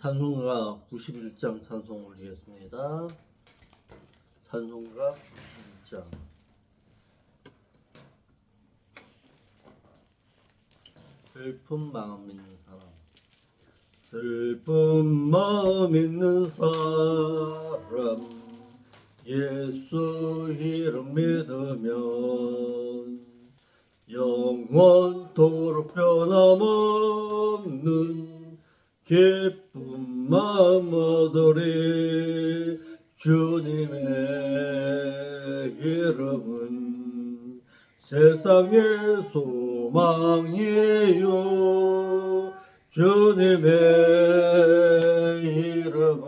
찬송가 91장 찬송 올리겠습니다. 찬송가 91장. 슬픈 마음 있는 사람. 슬픈 마음 있는 사람, 예수 이름 믿으면 영원토록 변함없는 기쁜 마음 얻으리. 주님의 이름은 세상의 소망이요, 주님의 이름은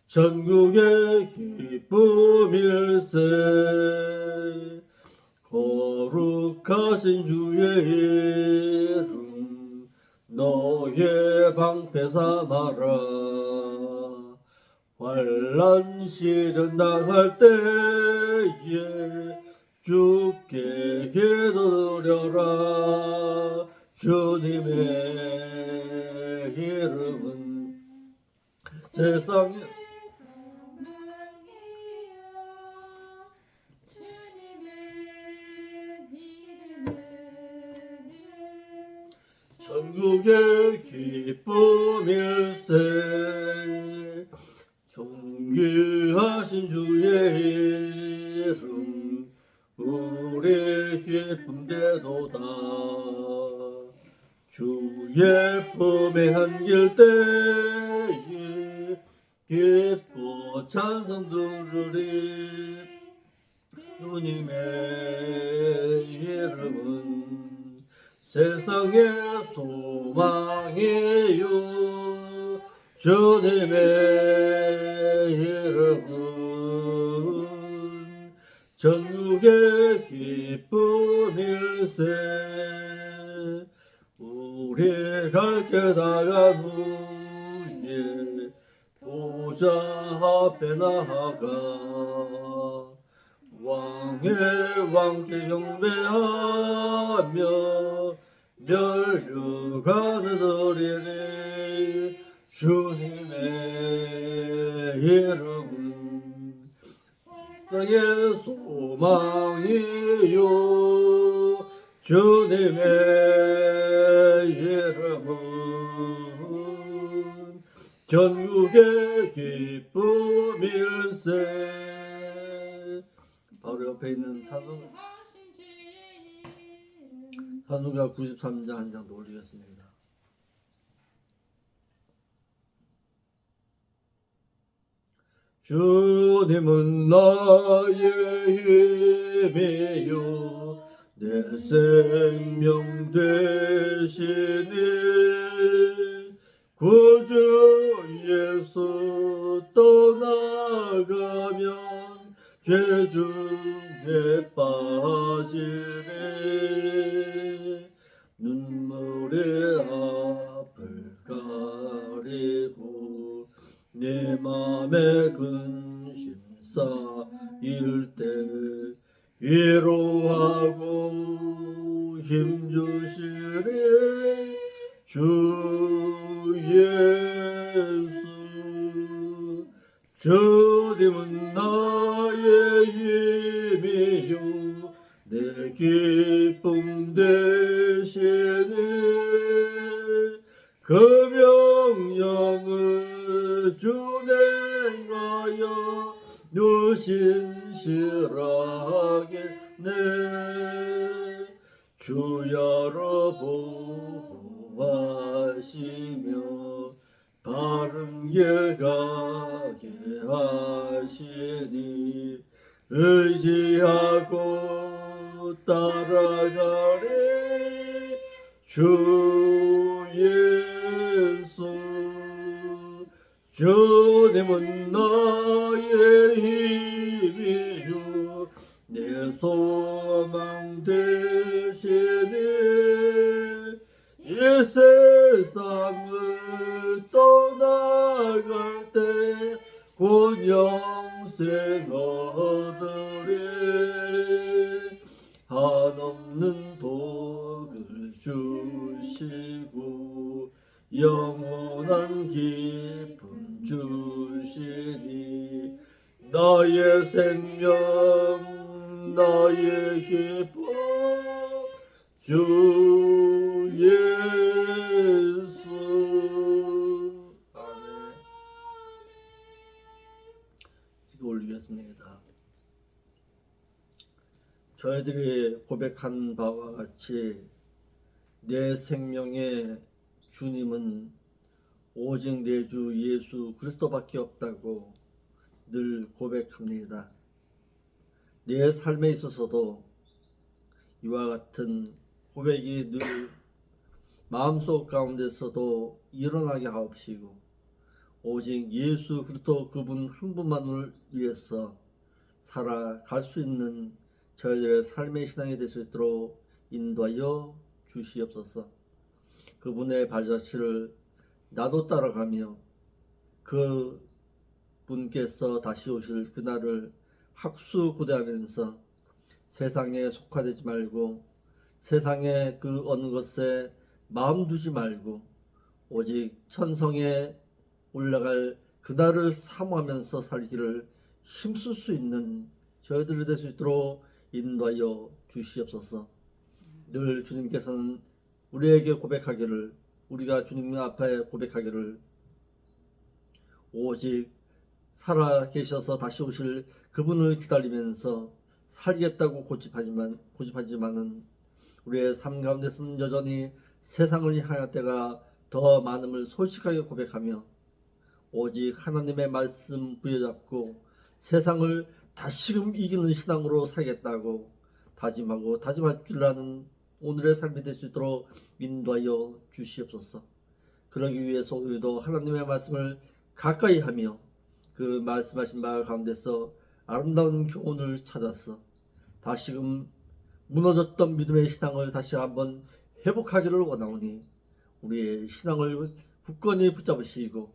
전국의 기쁨일세. 거룩하신 주의 이름 너의 방패 삼아라. 환난 시련 당할 때에 주께 기도드려라. 주님의 이름은 세상에 전국의 기쁨일세. 존귀하신 주의 이름 우리 기쁨 되도다. 주의 품에 안길 때에 기뻐 찬송 들으리. 주님의 이름은 세상의 소망이요, 주님의 이름은 전국의 기쁨일세. 우리 갈 길 다간 후에 보좌 앞에 나아가 왕의 왕께 경배하며 멸류관을 드리니. 주님의 이름은 세상의 소망이요, 주님의 이름은 전국의 기쁨일세. 바로 옆에 있는 찬송가 93장 한 장 더 올리겠습니다. 주님은 나의 힘이요, 내 생명 되시니. 구주 예수 떠나가면 죄 중에 빠지니. 눈물의 앞을 가리고 내 맘에 근심 쌓일 때 위로하고 힘주시리. 주 예수. 주님은 나의 힘이요, 내 기쁨 되시니. 그 명령을 준행하여 누신실하겠네. 주야로 보호하시며 바른 길 가게 하시니. 의지하고 따라가리. 주 예수. 주님은 나의 힘이요, 내 소망 되시니. 이 세상을 떠나갈 때 곧 영생 얻으리. 한없는 복을 주시고 생명 나의 기쁨 주 예수. 아멘. 기도 올리겠습니다. 저희들이 고백한 바와 같이 내 생명의 주님은 오직 내 주 예수 그리스도밖에 없다고 늘 고백합니다. 내 삶에 있어서도 이와 같은 고백이 늘 마음속 가운데서도 일어나게 하옵시고 오직 예수 그리스도 그분 한 분만을 위해서 살아갈 수 있는 저희들의 삶의 신앙이 될 수 있도록 인도하여 주시옵소서. 그분의 발자취를 나도 따라가며 그 분께서 다시 오실 그날을 학수고대하면서 세상에 속하되지 말고 세상의 그 어느 것에 마음 두지 말고 오직 천성에 올라갈 그날을 사모하면서 살기를 힘쓸 수 있는 저희들이 될 수 있도록 인도하여 주시옵소서. 늘 주님께서는 우리에게 고백하기를, 우리가 주님 앞에 고백하기를 오직 살아계셔서 다시 오실 그분을 기다리면서 살겠다고 고집하지만은 우리의 삶 가운데서는 여전히 세상을 향할 때가 더 많음을 솔직하게 고백하며 오직 하나님의 말씀 부여잡고 세상을 다시금 이기는 신앙으로 살겠다고 다짐하고 다짐할 줄 아는 오늘의 삶이 될 수 있도록 인도하여 주시옵소서. 그러기 위해서 우리도 하나님의 말씀을 가까이 하며 그 말씀하신 바 가운데서 아름다운 교훈을 찾아서 다시금 무너졌던 믿음의 신앙을 다시 한번 회복하기를 원하오니 우리의 신앙을 굳건히 붙잡으시고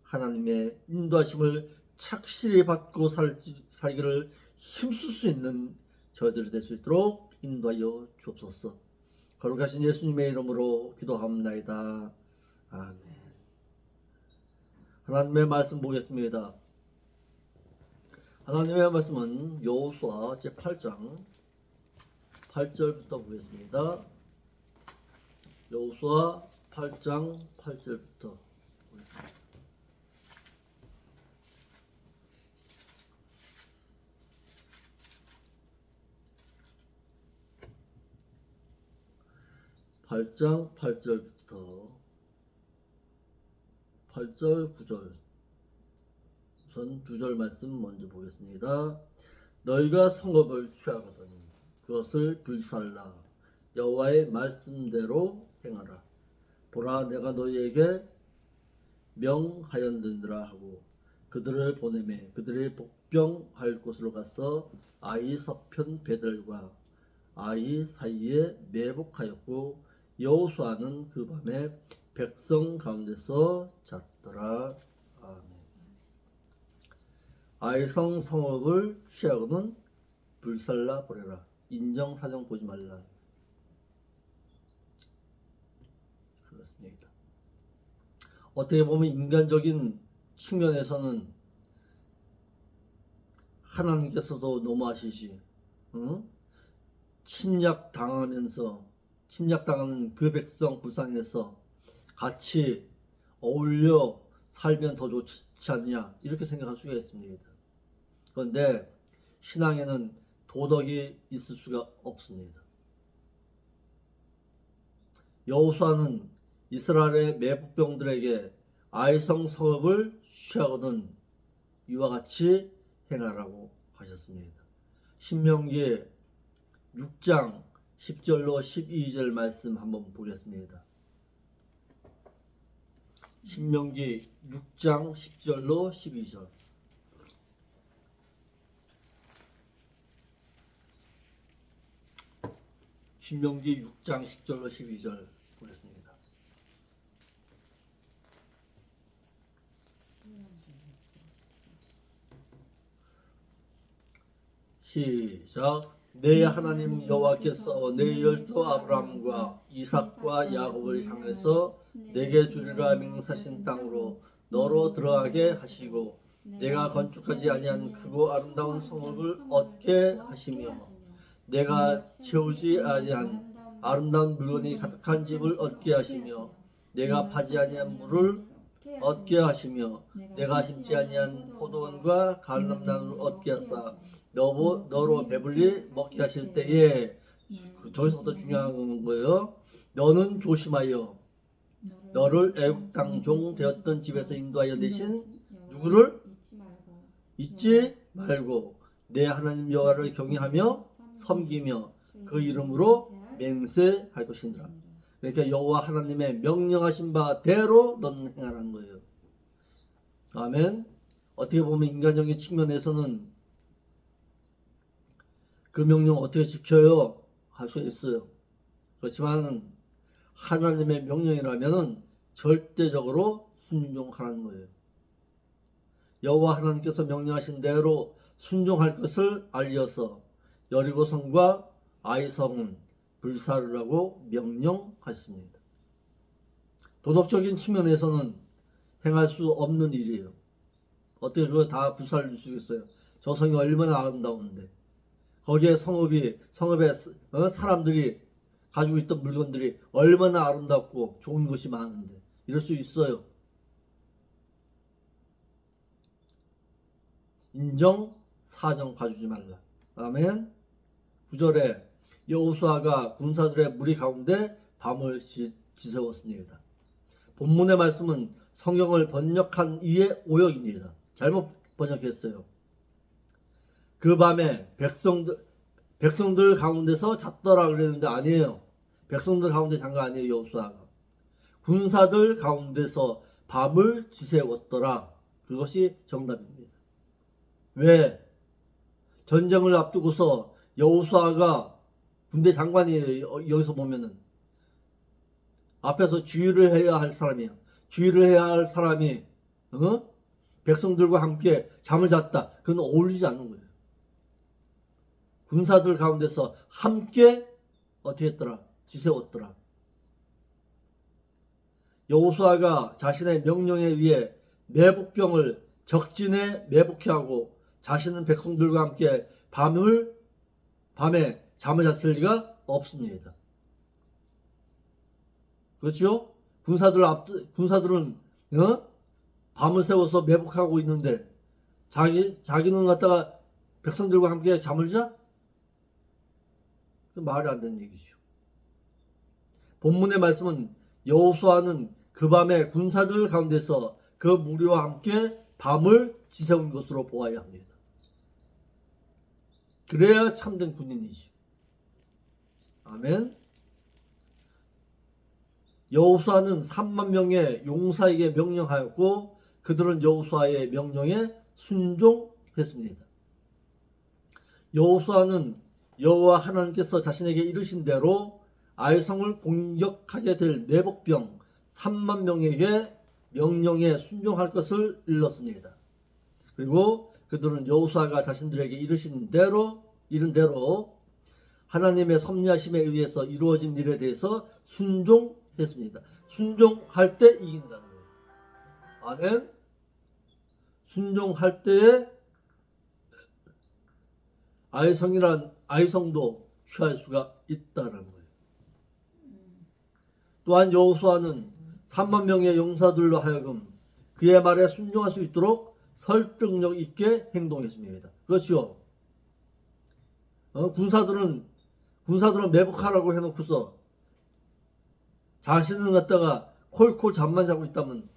하나님의 인도하심을 착실히 받고 살기를 힘쓸 수 있는 저희들이 될 수 있도록 인도하여 주옵소서. 거룩하신 예수님의 이름으로 기도합나이다. 아멘. 하나님의 말씀 보겠습니다. 하나님의 말씀은 여호수아 제8장 8절부터 보겠습니다. 여호수아 8장 8절부터 보겠습니다. 8장 8절부터 8절 9절 우선 2절 말씀 먼저 보겠습니다. 너희가 성읍을 취하거든 그것을 불살라 여호와의 말씀대로 행하라. 보라 내가 너희에게 명하였느니라 하고 그들을 보내매 그들이 복병할 곳으로 가서 아이 서편 베들과 아이 사이에 매복하였고 여호수아는 그 밤에 백성 가운데서 잤더라. 아멘. 아이성 성읍을 취하고는 불살라 버려라. 인정사정 보지 말라. 그렇습니다. 어떻게 보면 인간적인 측면에서는 하나님께서도 너무하시지, 응? 침략당하는 그 백성 불쌍해서 같이 어울려 살면 더 좋지 않냐 이렇게 생각할 수가 있습니다. 그런데 신앙에는 도덕이 있을 수가 없습니다. 여호수아는 이스라엘의 매복병들에게 아이성 성읍을 취하거든 이와 같이 행하라고 하셨습니다. 신명기 6장 10절로 12절 말씀 한번 보겠습니다. 신명기 6장 10절로 12절. 신명기 6장 10절로 12절 보겠습니다. 시작. 내 하나님 여호와께서 내 열조 아브라함과 이삭과 야곱을 향해서 내게 주리라 맹세하신 땅으로 너로 들어가게 하시고 내가 건축하지 아니한 크고 아름다운 성읍을 얻게 하시며 내가 채우지 아니한 아름다운 물건이 가득한 집을 얻게 하시며 내가 파지 아니한 물을 얻게 하시며 내가 심지 아니한 포도원과 갈람나무를 얻게 하사 너로 배불리 먹게 하실 때에 저기서부터 중요한 거예요. 너는 조심하여 너를 애국 당종 되었던 집에서 인도하여 내신 누구를 잊지 말고 내 하나님 여호와를 경외하며 섬기며 그 이름으로 맹세할 것이니라. 그러니까 여호와 하나님의 명령하신 바대로 너는 행하라는 거예요. 아멘. 어떻게 보면 인간적인 측면에서는 그 명령 어떻게 지켜요? 할 수 있어요. 그렇지만 하나님의 명령이라면 절대적으로 순종하라는 거예요. 여호와 하나님께서 명령하신 대로 순종할 것을 알려서 여리고성과 아이성은 불사르라고 명령하셨습니다. 도덕적인 측면에서는 행할 수 없는 일이에요. 어떻게 그거 다 불사를 수 있어요? 저 성이 얼마나 아름다운데 거기에 성읍에 사람들이 가지고 있던 물건들이 얼마나 아름답고 좋은 것이 많은데 이럴 수 있어요. 인정, 사정 봐주지 말라. 아멘. 9절에 여호수아가 군사들의 무리 가운데 밤을 지새웠습니다. 본문의 말씀은 성경을 번역한 이의 오역입니다. 잘못 번역했어요. 그 밤에 백성들 가운데서 잤더라 그랬는데 아니에요. 백성들 가운데 잔 거 아니에요. 여호수아가 군사들 가운데서 밤을 지새웠더라. 그것이 정답입니다. 왜? 전쟁을 앞두고서 여호수아가 군대 장관이에요. 여기서 보면은 앞에서 주의를 해야 할 사람이에요. 주의를 해야 할 사람이 백성들과 함께 잠을 잤다. 그건 어울리지 않는 거예요. 군사들 가운데서 함께 어떻게 했더라? 지새웠더라. 여호수아가 자신의 명령에 의해 매복병을 적진에 매복해 하고 자신은 백성들과 함께 밤에 잠을 잤을 리가 없습니다. 그렇죠? 군사들은 밤을 새워서 매복하고 있는데 자기는 갖다가 백성들과 함께 잠을 자? 그 말이 안 되는 얘기죠. 본문의 말씀은 여호수아는 그 밤에 군사들 가운데서 그 무리와 함께 밤을 지새운 것으로 보아야 합니다. 그래야 참된 군인이지. 아멘. 여호수아는 3만 명의 용사에게 명령하였고 그들은 여호수아의 명령에 순종했습니다. 여호수아는 여호와 하나님께서 자신에게 이르신 대로 아이성을 공격하게 될 매복병 3만 명에게 명령에 순종할 것을 일렀습니다. 그리고 그들은 여호수아가 자신들에게 이른 대로 하나님의 섭리하심에 의해서 이루어진 일에 대해서 순종했습니다. 순종할 때 이긴다는 거예요. 아멘. 순종할 때에 아이성도 취할 수가 있다는 거예요. 또한 여호수아는 3만 명의 용사들로 하여금 그의 말에 순종할 수 있도록 설득력 있게 행동했습니다. 그렇죠. 군사들은 매복하라고 해놓고서 자신은 갖다가 콜콜 잠만 자고 있다면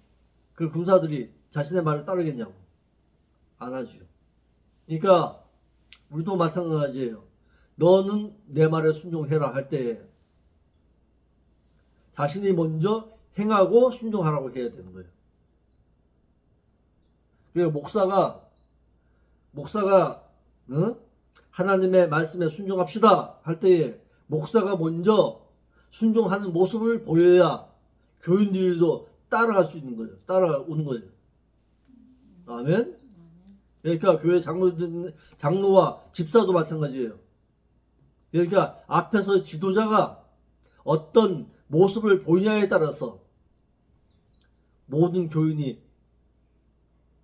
그 군사들이 자신의 말을 따르겠냐고. 안 하죠. 그러니까 우리도 마찬가지예요. 너는 내 말에 순종해라 할 때에 자신이 먼저 행하고 순종하라고 해야 되는 거예요. 그리고 목사가 하나님의 말씀에 순종합시다 할 때에 목사가 먼저 순종하는 모습을 보여야 교인들도 따라갈 수 있는 거예요. 따라오는 거예요. 아멘. 그러니까 교회 장로와 집사도 마찬가지예요. 그러니까 앞에서 지도자가 어떤 모습을 보이냐에 따라서 모든 교인이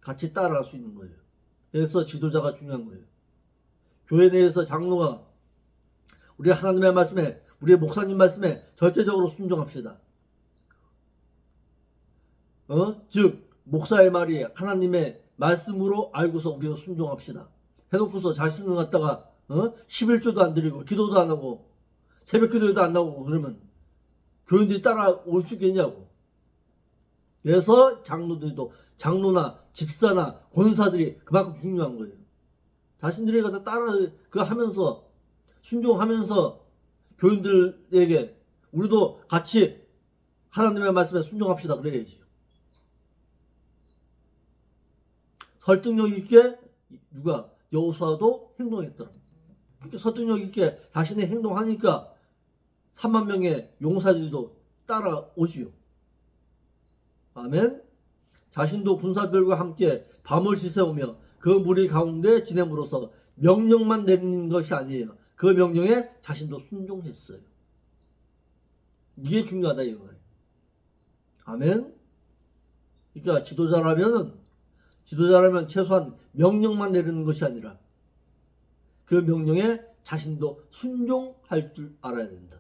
같이 따라갈 수 있는 거예요. 그래서 지도자가 중요한 거예요. 교회 내에서 장로가 우리 하나님의 말씀에, 우리 목사님 말씀에 절대적으로 순종합시다. 즉 목사의 말이 하나님의 말씀으로 알고서 우리가 순종합시다. 해놓고서 자신을 갖다가 11조도 안 드리고 기도도 안 하고 새벽 기도에도 안 나오고 그러면 교인들이 따라올 수 있겠냐고. 그래서 장로나 집사나 권사들이 그만큼 중요한 거예요. 자신들이 갖다 따라 그거 하면서 순종하면서 교인들에게 우리도 같이 하나님의 말씀에 순종합시다 그래야지. 설득력 있게 누가 여호수아도 행동했더라. 그렇게 설득력 있게 자신의 행동하니까 3만 명의 용사들도 따라오지요. 아멘. 자신도 군사들과 함께 밤을 지새우며 그 무리 가운데 지냄으로써 명령만 내리는 것이 아니에요. 그 명령에 자신도 순종했어요. 이게 중요하다 이거예요. 아멘. 그러니까 지도자라면 최소한 명령만 내리는 것이 아니라 그 명령에 자신도 순종할 줄 알아야 된다.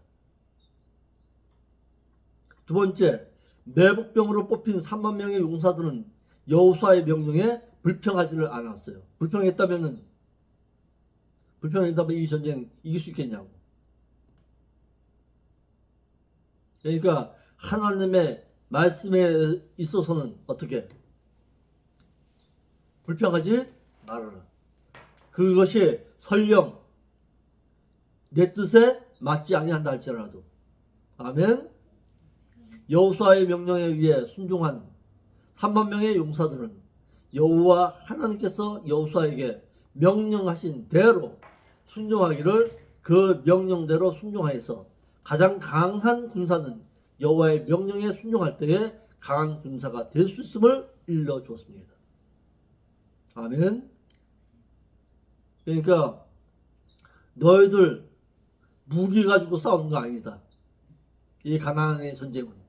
두 번째, 매복병으로 뽑힌 3만 명의 용사들은 여호수아의 명령에 불평하지를 않았어요. 불평했다면 이 전쟁 이길 수 있겠냐고. 그러니까 하나님의 말씀에 있어서는 어떻게 불평하지 말아라. 그것이 설령 내 뜻에 맞지 아니한다 할지라도. 아멘. 여호수아의 명령에 의해 순종한 3만 명의 용사들은 여호와 하나님께서 여호수아에게 명령하신 대로 순종하기를 그 명령대로 순종하여서 가장 강한 군사는 여호와의 명령에 순종할 때에 강한 군사가 될 수 있음을 일러주었습니다. 아멘. 그러니까 너희들 무기 가지고 싸우는 거 아니다. 이 가나안의 전쟁은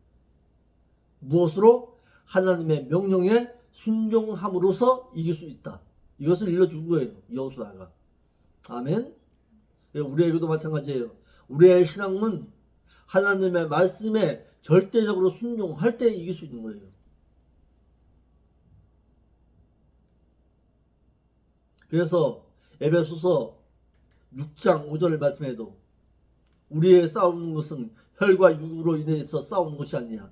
무엇으로? 하나님의 명령에 순종함으로써 이길 수 있다. 이것을 일러준 거예요. 여호수아가. 아멘. 우리에게도 마찬가지예요. 우리의 신앙은 하나님의 말씀에 절대적으로 순종할 때 이길 수 있는 거예요. 그래서 에베소서 6장 5절 말씀에도 우리의 싸우는 것은 혈과 육으로 인해서 싸우는 것이 아니야.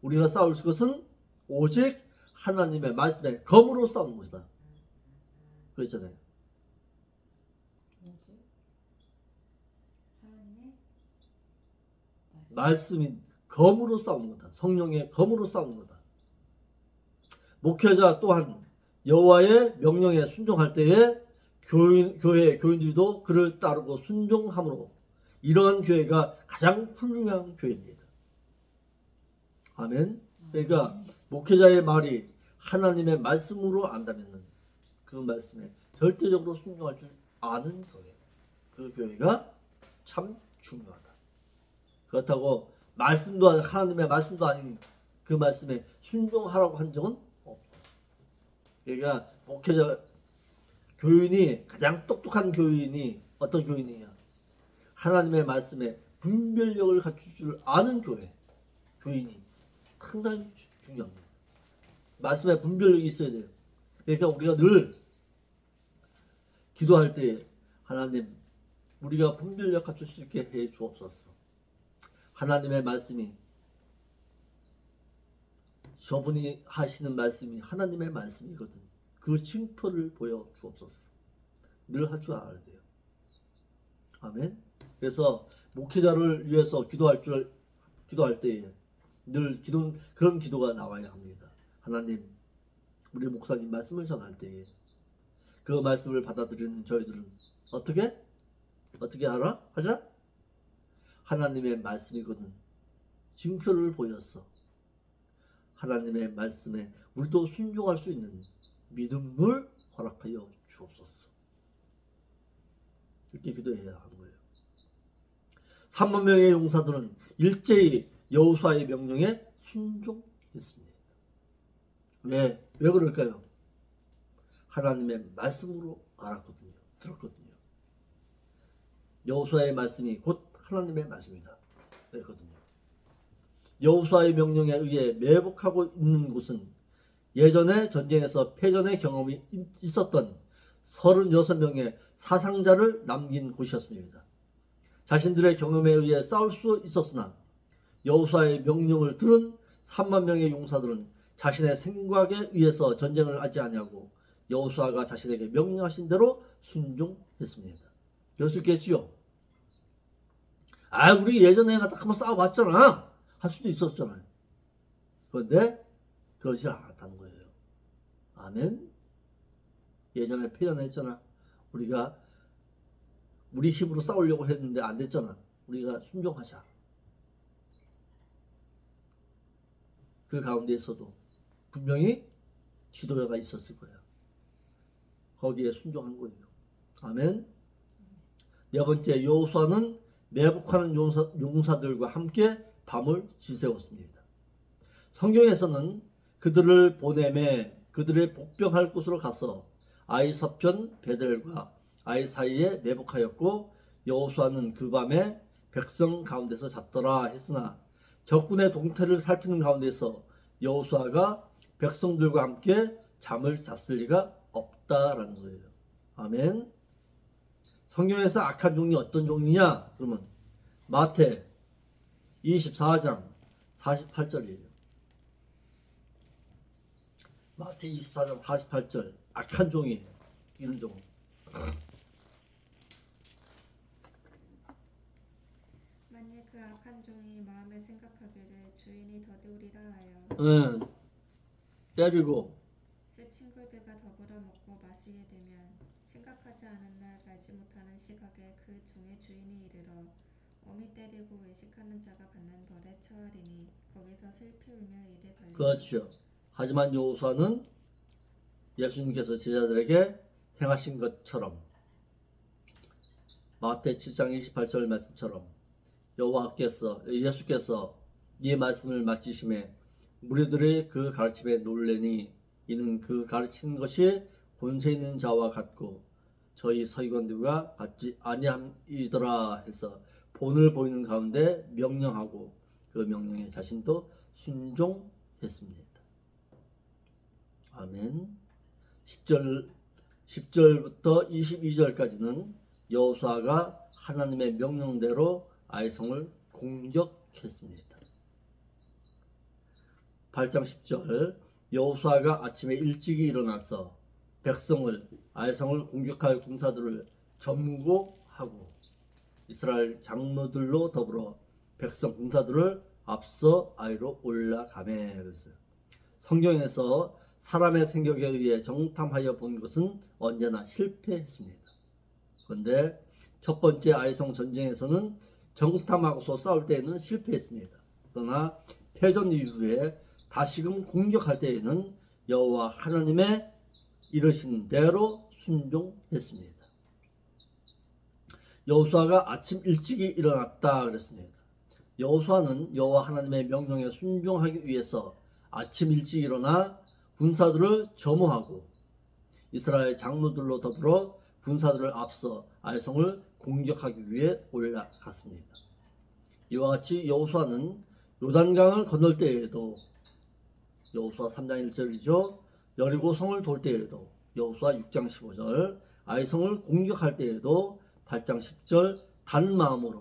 우리가 싸울 것은 오직 하나님의 말씀에 검으로 싸우는 것이다. 그랬잖아요. 말씀인 검으로 싸우는 거다. 성령의 검으로 싸우는 거다. 목회자 또한 여호와의 명령에 순종할 때에 교회 교인들도 그를 따르고 순종함으로 이러한 교회가 가장 훌륭한 교회입니다. 아멘. 그러니까 목회자의 말이 하나님의 말씀으로 안다면 그 말씀에 절대적으로 순종할 줄 아는 교회, 그 교회가 참 중요하다. 그렇다고 말씀도 하나님의 말씀도 아닌 그 말씀에 순종하라고 한 적은 없다. 그러니까 목회자 교인이 가장 똑똑한 교인이 어떤 교인이냐? 하나님의 말씀에 분별력을 갖출 줄 아는 교인이 상당히 중요합니다. 말씀에 분별력이 있어야 돼요. 그러니까 우리가 늘 기도할 때 하나님 우리가 분별력 갖출 수 있게 해 주옵소서. 하나님의 말씀이 저분이 하시는 말씀이 하나님의 말씀이거든. 그 징표를 보여 주옵소서. 늘 할 줄 알아야 돼요. 아멘. 그래서 목회자를 위해서 기도할 때에 늘 그런 기도가 나와야 합니다. 하나님, 우리 목사님 말씀을 전할 때에 그 말씀을 받아들이는 저희들은 어떻게 하자? 하나님의 말씀이거든. 징표를 보였어. 하나님의 말씀에 우리도 순종할 수 있는 믿음을 허락하여 주옵소서. 이렇게 기도해야 하는 거예요. 3만 명의 용사들은 일제히 여호수아의 명령에 순종했습니다. 왜 그럴까요? 하나님의 말씀으로 알았거든요. 들었거든요. 여호수아의 말씀이 곧 하나님의 말씀이다. 그랬거든요. 여호수아의 명령에 의해 매복하고 있는 곳은 예전에 전쟁에서 패전의 경험이 있었던 36명의 사상자를 남긴 곳이었습니다. 자신들의 경험에 의해 싸울 수 있었으나 여호수아의 명령을 들은 3만 명의 용사들은 자신의 생각에 의해서 전쟁을 하지 아니하고 여호수아가 자신에게 명령하신 대로 순종했습니다. 그럴 수 있겠지요. 우리 예전에 갔다 한번 싸워봤잖아. 할 수도 있었잖아요. 그런데 그러지 않았다는 거예요. 아멘. 예전에 패전했잖아. 우리가 우리 힘으로 싸우려고 했는데 안 됐잖아. 우리가 순종하자. 그 가운데에서도 분명히 지도자가 있었을 거예요. 거기에 순종한 거예요. 아멘. 네 번째, 여호수아는 매복하는 용사들과 함께 밤을 지새웠습니다. 성경에서는 그들을 보내매 그들의 복병할 곳으로 가서 아이 서편 베델과 아이 사이에 매복하였고 여호수아는 그 밤에 백성 가운데서 잤더라 했으나 적군의 동태를 살피는 가운데서 여호수아가 백성들과 함께 잠을 잤을 리가 없다라는 거예요. 아멘. 성경에서 악한 종이 어떤 종이냐? 그러면 마태 24장 48절이에요. 마태 24장 48절. 악한 종이에요. 이런 종. 만일 그 악한 종이 마음에 생각하기를 주인이 더디우리라 하여 때리고 새 친구들과 더불어 먹고 마시게 되면 생각하지 않은 날 알지 못하는 시각에 그 종의 주인이 이르러 어미 때리고 외식하는 자가 받는 벌에 처하리니 거기서 슬피 울며 이래 걸리니. 그렇죠. 하지만 여호수아는 예수님께서 제자들에게 행하신 것처럼 마태 7장 28절 말씀처럼 예수께서 이 말씀을 마치심에 무리들의 그 가르침에 놀래니 이는 그 가르치는 것이 권세 있는 자와 같고 저희 서기관들과 같지 아니함이더라 해서 본을 보이는 가운데 명령하고 그 명령에 자신도 순종했습니다. 아멘. 10절부터 22절까지는 여호수아가 하나님의 명령대로 아이성을 공격했습니다. 8장 10절 여호수아가 아침에 일찍이 일어나서 백성을 아이성을 공격할 군사들을 점거하고 이스라엘 장로들로 더불어 백성 군사들을 앞서 아이로 올라가매. 성경에서 사람의 생각에 의해 정탐하여 본 것은 언제나 실패했습니다. 그런데 첫 번째 아이성 전쟁에서는 정탐하고서 싸울 때에는 실패했습니다. 그러나 패전 이후에 다시금 공격할 때에는 여호와 하나님의 이르신 대로 순종했습니다. 여호수아가 아침 일찍이 일어났다 그랬습니다. 여호수아는 여호와 하나님의 명령에 순종하기 위해서 아침 일찍 일어나 군사들을 점호하고 이스라엘 장로들로 더불어 군사들을 앞서 아이성을 공격하기 위해 올라갔습니다. 이와 같이 여호수아는 요단강을 건널 때에도 여호수아 3장 1절이죠. 여리고 성을 돌 때에도 여호수아 6장 15절 아이성을 공격할 때에도 8장 10절 단마음으로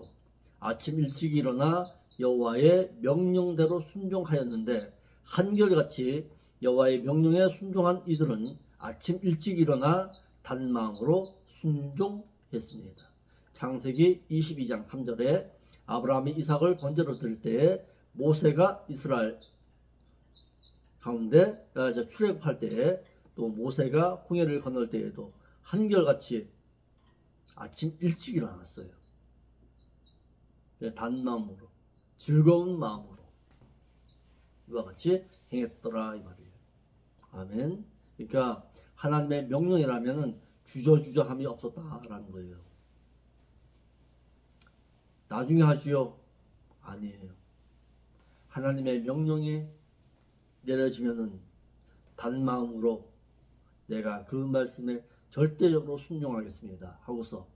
아침 일찍 일어나 여호와의 명령대로 순종하였는데 한결같이 여호와의 명령에 순종한 이들은 아침 일찍 일어나 단마음으로 순종했습니다. 창세기 22장 3절에 아브라함이 이삭을 번제로 드릴 때에 모세가 이스라엘 가운데 출애굽할 때에 또 모세가 홍해를 건널 때에도 한결같이 아침 일찍 일어났어요. 단마음으로 즐거운 마음으로 이와 같이 행했더라 이 말이에요. 아멘. 그러니까 하나님의 명령이라면 주저주저함이 없었다라는 거예요. 나중에 하지요? 아니에요. 하나님의 명령이 내려지면은 단 마음으로 내가 그 말씀에 절대적으로 순종하겠습니다 하고서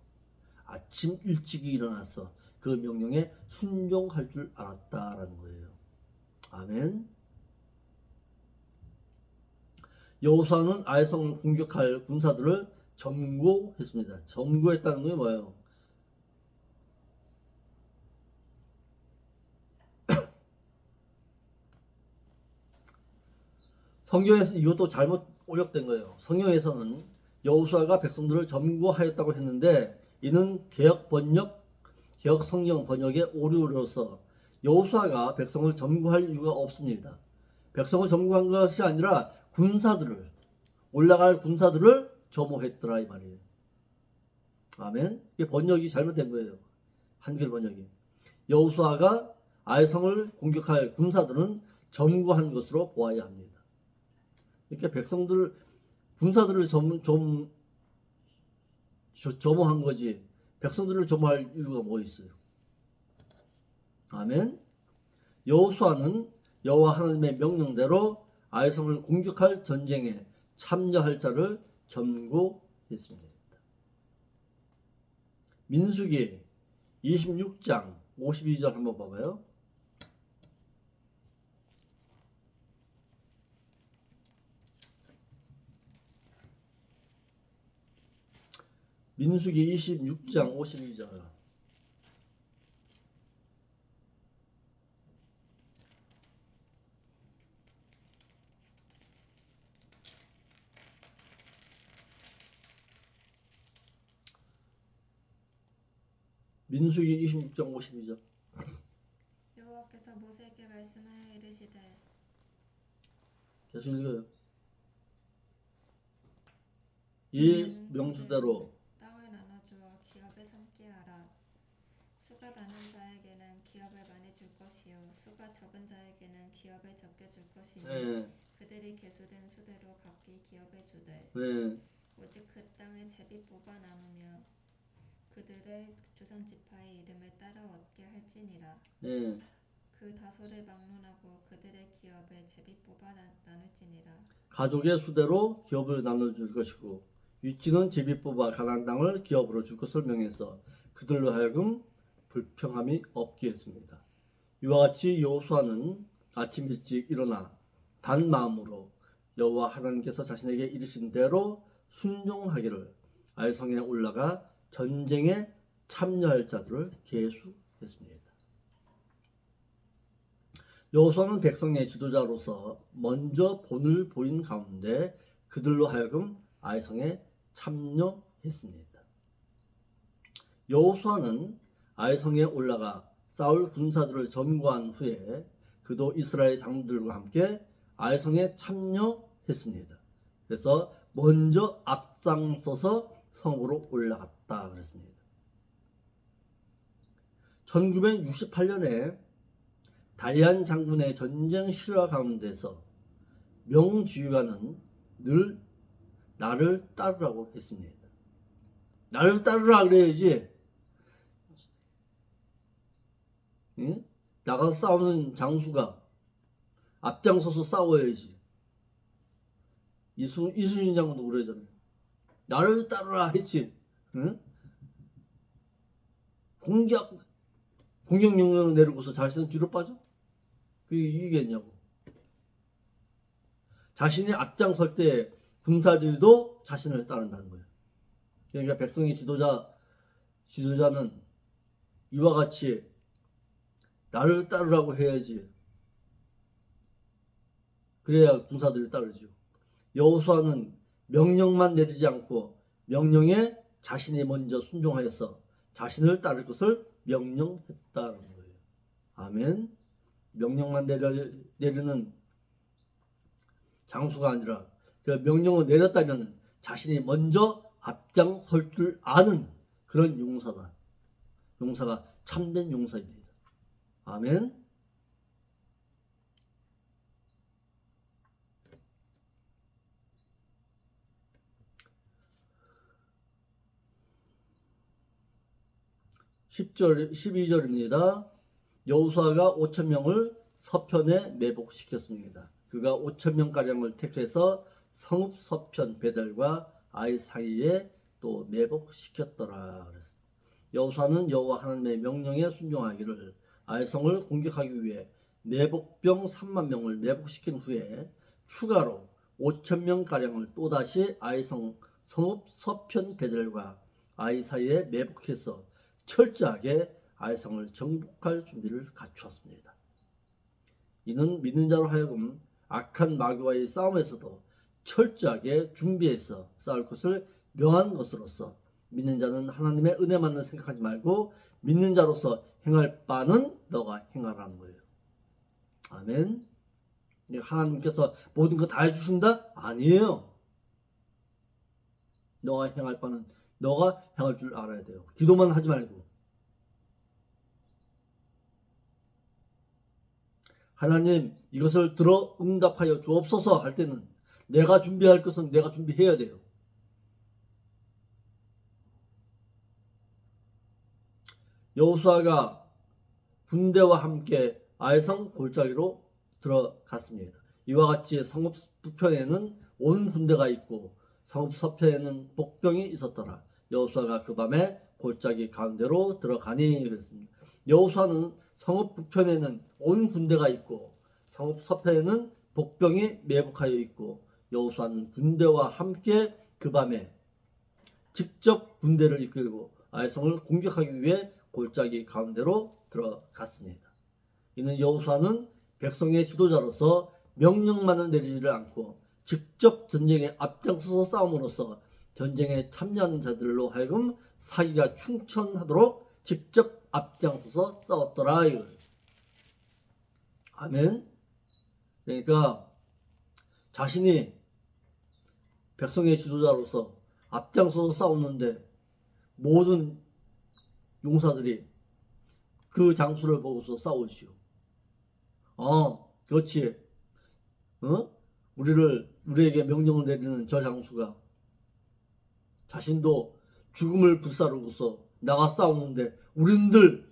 아침 일찍이 일어나서 그 명령에 순종할 줄 알았다라는 거예요. 아멘. 여호수아는 아이성을 공격할 군사들을 점거했습니다. 점거했다는 게 뭐예요? 성경에서 이것도 잘못 오역된 거예요. 성경에서는 여호수아가 백성들을 점거하였다고 했는데 이는 개역 성경 번역의 오류로서 여호수아가 백성을 점거할 이유가 없습니다. 백성을 점거한 것이 아니라 올라갈 군사들을 점호했더라 이 말이에요. 아멘. 이게 번역이 잘못된 거예요. 한글 번역이. 여호수아가 아이성을 공격할 군사들은 점거한 것으로 보아야 합니다. 이렇게 군사들을 점호한 거지 백성들을 점호할 이유가 뭐 있어요? 아멘. 여호수아는 여호와 하나님의 명령대로 아이성을 공격할 전쟁에 참여할 자를 점거했습니다. 민수기 26장 52절 한번 봐봐요. 민수기 26장 52절. 민수기 26장 52절. 여호와께서 모세에게 말씀하여 이르시되 계속 읽어요. 이 명수대로 땅을 나눠주어 기업에 삼게 하라. 수가 많은 자에게는 기업을 많이 줄 것이요 수가 적은 자에게는 기업을 적게 줄 것이니 네. 그들이 계수된 수대로 각기 기업을 주되 네. 오직 그 땅을 제비 뽑아 나누며 그들의 조상 지파의 이름을 따라 얻게 할지니라. 네. 그 다소를 막론하고 그들의 기업을 제비 뽑아 나눌지니라. 가족의 수대로 기업을 나눠줄 것이고 위치는 제비 뽑아 가나안 땅을 기업으로 줄 것을 명해서 그들로 하여금 불평함이 없게 했습니다. 이와 같이 여호수아는 아침 일찍 일어나 단 마음으로 여호와 하나님께서 자신에게 이르신 대로 순종하기를 아이성에 올라가 전쟁에 참여할 자들을 계수했습니다. 여호수아는 백성의 지도자로서 먼저 본을 보인 가운데 그들로 하여금 아이성에 참여했습니다. 여호수아는 아이성에 올라가 사울 군사들을 점거한 후에 그도 이스라엘 장로들과 함께 아이성에 참여했습니다. 그래서 먼저 앞장서서 성으로 올라갔다 그랬습니다. 1968년에 다이안 장군의 전쟁 실화 가운데서 명주의관은 늘 나를 따르라고 했습니다. 나를 따르라 그래야지. 응? 나가서 싸우는 장수가 앞장서서 싸워야지. 이순신 장군도 그러잖아요. 나를 따르라 했지. 응? 공격 명령을 내리고서 자신은 뒤로 빠져? 그게 이기겠냐고. 자신이 앞장설 때 군사들도 자신을 따른다는 거예요. 그러니까 백성의 지도자는 이와 같이 나를 따르라고 해야지. 그래야 군사들을 따르죠. 여호수아는 명령만 내리지 않고 명령에 자신이 먼저 순종하여서 자신을 따를 것을 명령했다는 거예요. 아멘. 명령만 내리는 장수가 아니라 그 명령을 내렸다면 자신이 먼저 앞장설 줄 아는 그런 용사다. 용사가 참된 용사입니다. 아멘. (10절) 12절입니다. 여호수아가 5,000명을 서편에 매복시켰습니다. 그가 5천 명가량을 택해서 성읍 서편 베델과 아이 사이에 또 매복시켰더라. 그랬어요. 여호수아는 여호와 하나님의 명령에 순종하기를 아이성을 공격하기 위해 매복병 3만 명을 매복시킨 후에 추가로 5천 명가량을 또다시 아이성 성읍 서편 베델과 아이 사이에 매복해서 철저하게 아이성을 정복할 준비를 갖추었습니다. 이는 믿는 자로 하여금 악한 마귀와의 싸움에서도 철저하게 준비해서 싸울 것을 명한 것으로서 믿는 자는 하나님의 은혜만을 생각하지 말고 믿는 자로서 행할 바는 너가 행하라는 거예요. 아멘. 하나님께서 모든 거 다 해주신다? 아니에요. 너가 행할 바는 너가 행할 줄 알아야 돼요. 기도만 하지 말고. 하나님 이것을 들어 응답하여 주옵소서 할 때는 내가 준비할 것은 내가 준비해야 돼요. 여호수아가 군대와 함께 아이성 골짜기로 들어갔습니다. 이와 같이 성읍 북편에는 온 군대가 있고 성읍 서편에는 복병이 있었더라. 여호수아가 그 밤에 골짜기 가운데로 들어가니 그랬습니다. 여호수아는 성읍 북편에는 온 군대가 있고 성읍 서편에는 복병이 매복하여 있고 여호수아는 군대와 함께 그 밤에 직접 군대를 이끌고 아이성을 공격하기 위해 골짜기 가운데로 들어갔습니다. 이는 여호수아는 백성의 지도자로서 명령만을 내리지를 않고 직접 전쟁에 앞장서서 싸움으로써 전쟁에 참여하는 자들로 하여금 사기가 충천하도록 직접 앞장서서 싸웠더라 이거예요. 아멘. 그러니까 자신이 백성의 지도자로서 앞장서서 싸웠는데 모든 용사들이 그 장수를 보고서 싸우시오. 그렇지. 우리에게 명령을 내리는 저 장수가 자신도 죽음을 불사르고서 나가 싸우는데 우린들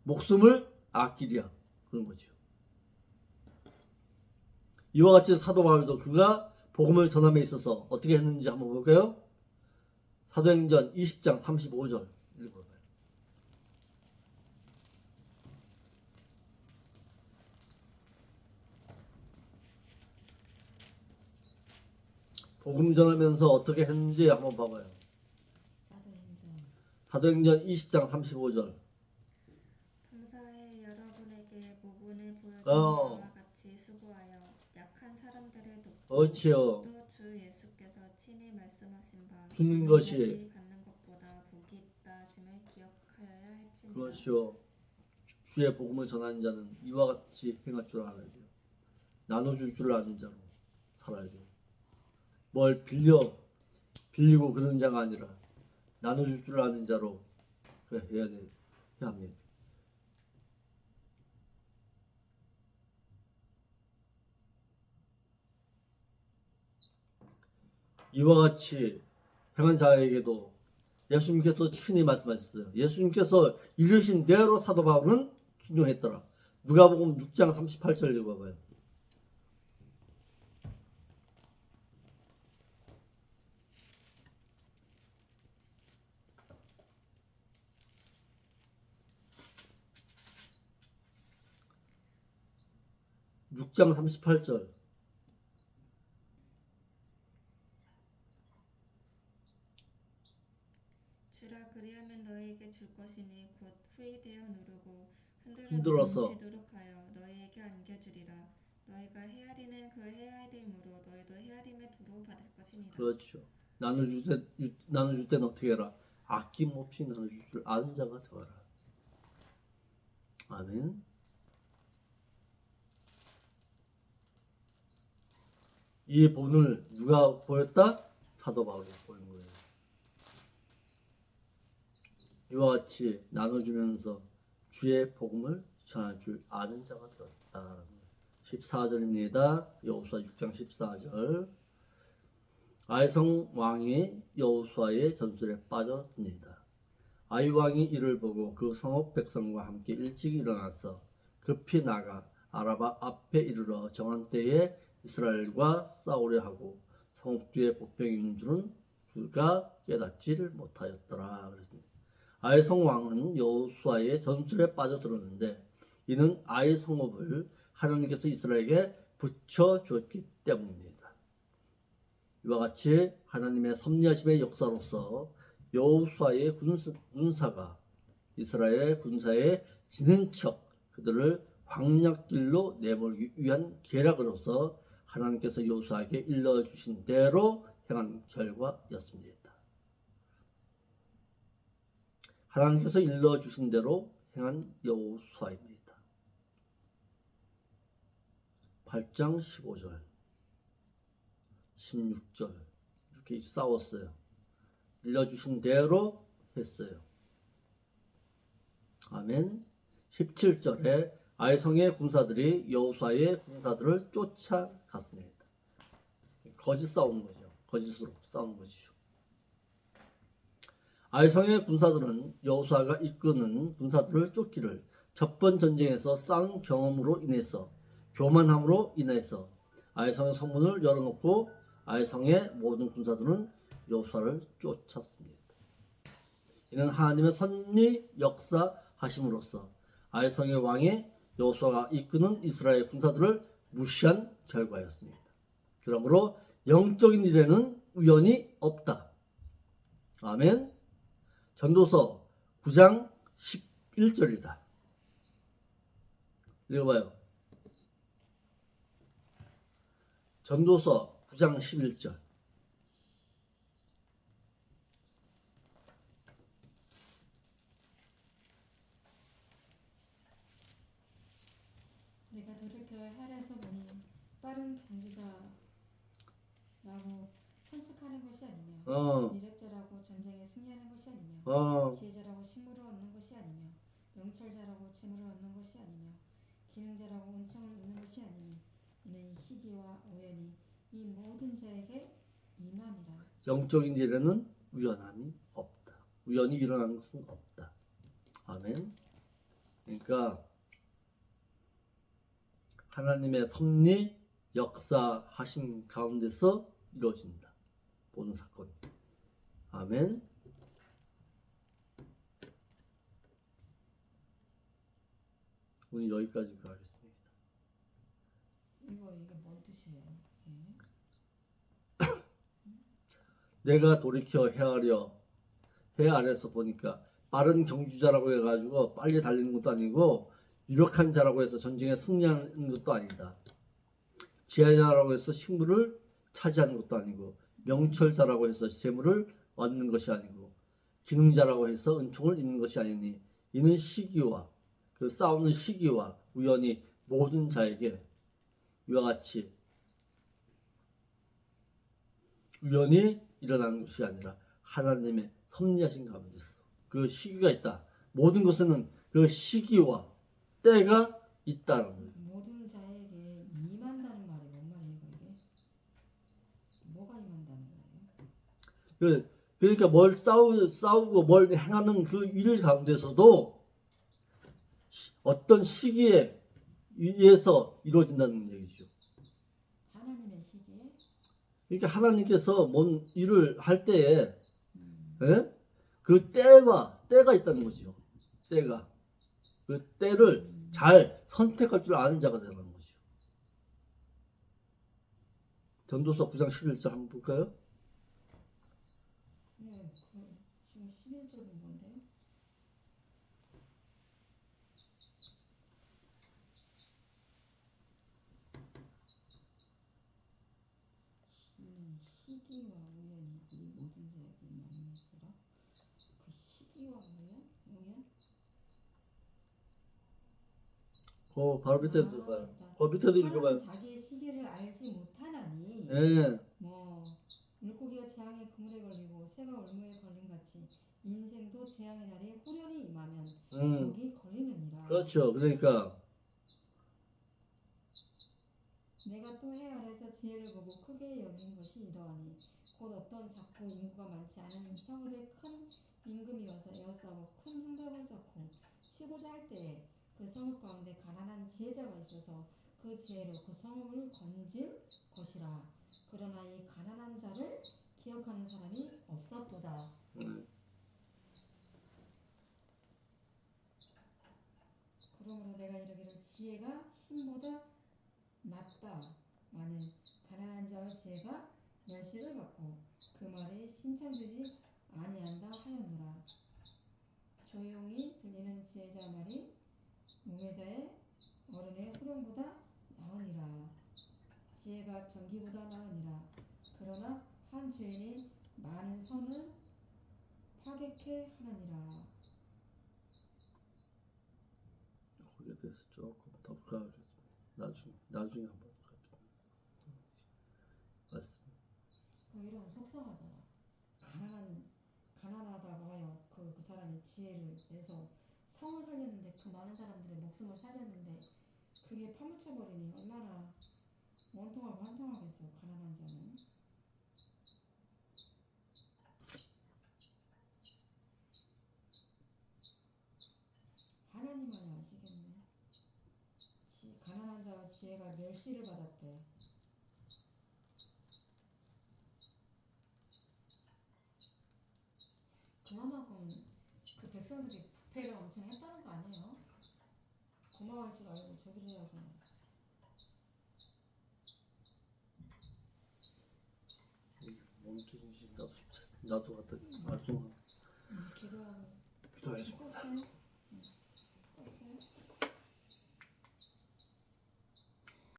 목숨을 아끼랴. 그런 거죠. 이와 같이 사도 바울도 그가 복음을 전함에 있어서 어떻게 했는지 한번 볼까요? 사도행전 20장 35절 읽어봐요. 복음 전하면서 어떻게 했는지 한번 봐봐요. 사도행전 20장 35절. 범사에 여러분에게 모분을 보여준 어. 자와 같이 수고하여 약한 사람들을 돕고 그렇지요. 또 주 예수께서 친히 말씀하신 바 주는 것이 받는 것보다 복이 있다 하심을 기억하여야 할지니라. 그렇지요. 주의 복음을 전하는 자는 이와 같이 행할 줄 알아야 돼요. 나눠줄 줄 아는 자로 살아야 돼요. 뭘 빌리고 그런 자가 아니라 나눠줄 줄 아는 자로 해야 합니다. 이와 같이 행한 자에게도 예수님께서 친히 말씀하셨어요. 예수님께서 이르신 대로 사도 바울은 순종했더라. 누가복음 6장 38절 읽어봐요. 육 장 38절. 주라 그리하면 너희에게 줄 것이니 곧 후이되어 누르고 흔들어서 흔들어놓지 하여 너희에게 안겨주리라. 너희가 헤아리는 그 헤아림으로 너희도 헤아림의 도로 받을 것이니라. 그렇죠. 나눠줄 때는 어떻게 해라? 아낌없이 나눠줄 줄 아는 자가 되어라. 아멘. 이 본을 누가 보였다? 사도 바울이 보인 거예요. 이와 같이 나눠주면서 주의 복음을 전할 줄 아는 자가 되었다. 14절입니다. 여호수아 6장 14절. 아이성 왕이 여호수아의 전술에 빠졌습니다. 아이 왕이 이를 보고 그 성읍 백성과 함께 일찍 일어나서 급히 나가 아라바 앞에 이르러 정한 때에 이스라엘과 싸우려 하고 성읍 뒤에 복병이 있는 줄은 그가 깨닫지를 못하였더라. 그랬습니다. 아이성 왕은 여호수아의 전술에 빠져들었는데 이는 아이 성읍을 하나님께서 이스라엘에게 붙여주었기 때문입니다. 이와 같이 하나님의 섭리하심의 역사로서 여호수아의 군사가 이스라엘의 군사에 지는 척 그들을 광야길로 내몰기 위한 계략으로서 하나님께서 여호수아에게 일러주신 대로 행한 결과였습니다. 하나님께서 일러주신 대로 행한 여호수아입니다. 8장 15절 16절 이렇게 싸웠어요. 일러주신 대로 했어요. 아멘. 17절에 아이성의 군사들이 여호수아의 군사들을 쫓아갔습니다. 거짓 싸우는 거죠. 거짓으로 싸우는 것이죠. 아이성의 군사들은 여호수아가 이끄는 군사들을 쫓기를 첫 번 전쟁에서 쌓은 경험으로 인해서 교만함으로 인해서 아이성의 성문을 열어놓고 아이성의 모든 군사들은 여호수아를 쫓았습니다. 이는 하나님의 섭리 역사하심으로써 아이성의 왕의 여호수아가 이끄는 이스라엘 군사들을 무시한 결과였습니다. 그러므로 영적인 일에는 우연이 없다. 아멘. 전도서 9장 11절이다. 읽어봐요. 전도서 9장 11절. 내가 돌이켜 헤아려서 보니 빠른 경주자라고 선축하는 것이 아니며 미적자라고 전쟁에 승리하는 것이 아니며 지혜자라고 식물을 얻는 것이 아니며 명철자라고 재물을 얻는 것이 아니며 기능자라고 은총을 얻는 것이 아니니 이는 시기와 우연이 이 모든 자에게 임함이라. 영적인 일에는 우연함이 없다. 우연히 일어나는 것은 없다. 아멘. 그러니까 하나님의 섭리 역사하심 가운데서 이루어진다. 모든 사건. 아멘. 오늘 여기까지 가겠습니다. 이게 뭔 뜻이에요? 내가 돌이켜 헤아려 해 아래서 보니까 빠른 경주자라고 해가지고 빨리 달리는 것도 아니고 유력한 자라고 해서 전쟁에 승리하는 것도 아니다. 지혜자라고 해서 식물을 차지하는 것도 아니고 명철자라고 해서 재물을 얻는 것이 아니고 기능자라고 해서 은총을 입는 것이 아니니 이는 시기와 그 싸우는 시기와 우연히 모든 자에게 이와 같이 우연히 일어나는 것이 아니라 하나님의 섭리하신 가운데서 그 시기가 있다. 모든 것에는 그 시기와 때가 있다는 거예요. 모든 자에게 임한다는 말이 뭔 말이에요? 이게 뭐가 임한다는 거예요? 그러니까 뭘 싸우고 뭘 행하는 그 일 가운데서도 어떤 시기에 의해서 이루어진다는 얘기죠. 하나님의 시기에? 그러니까 하나님께서 뭔 일을 할 때에 그 때가 있다는 거죠. 때가. 그 때를 잘 선택할 줄 아는 자가 되는 거죠. 전도서 9장 11절 한번 볼까요? 네, 지금 11절은 뭔데요? 시기와 우연이 이 모든 자에게 임함이라. 그 시기와 우연? 바로 밑에 들어가요. 밑에도 읽어봐요. 자기의 시기를 알지 못하나니 예. 물고기가 재앙의 그물에 걸리고 새가 올무에 걸린 같이 인생도 재앙의 날에 후련히 임하면 거기 걸리느니라. 그렇죠. 그러니까 내가 또 해 아래서 지혜를 보고 크게 여긴 것이 이러하니 곧 어떤 작고 인구가 많지 않은 성읍에 큰 임금이 와서 에워싸고 큰 홍벽을 쌓고 치고자 할 때에 그 성읍 가운데 가난한 지혜자가 있어서 그 지혜로 그 성읍을 건질 것이라. 그러나 이 가난한 자를 기억하는 사람이 없었도다. 그러므로 내가 이르기를 지혜가 힘보다 낫다. 마는 가난한 자의 지혜가 멸시를 받고 그 말이 신청되지 아니한다 하였노라. 조용히 들리는 지혜자 말이 목매자의 어른의 후렴보다 나으니라. 지혜가 경기보다 나으니라. 그러나 한 죄인이 많은 선을 파괴케 하느니라. 거기에 대해서 조금 더 가겠습니다. 나중에 한번 갑시다. 말씀. 이런 속상하잖아. 가난하다고 하여 그 사람이 지혜를 내서 성을 살렸는데 그 많은 사람들의 목숨을 살렸는데 그게 파묻혀버리니 얼마나 원통하고 한통하겠어. 가난한 자는. 하나님만이 아시겠네. 가난한 자와 지혜가 멸시를 받았대. 그만큼 그 백성들이 부패를 엄청 했다는 거 아니에요? 고마워할 줄 알고 저기를 해야서. 멈추신 나도 갔다 나중에 기도하고 기도해서 꼭 해.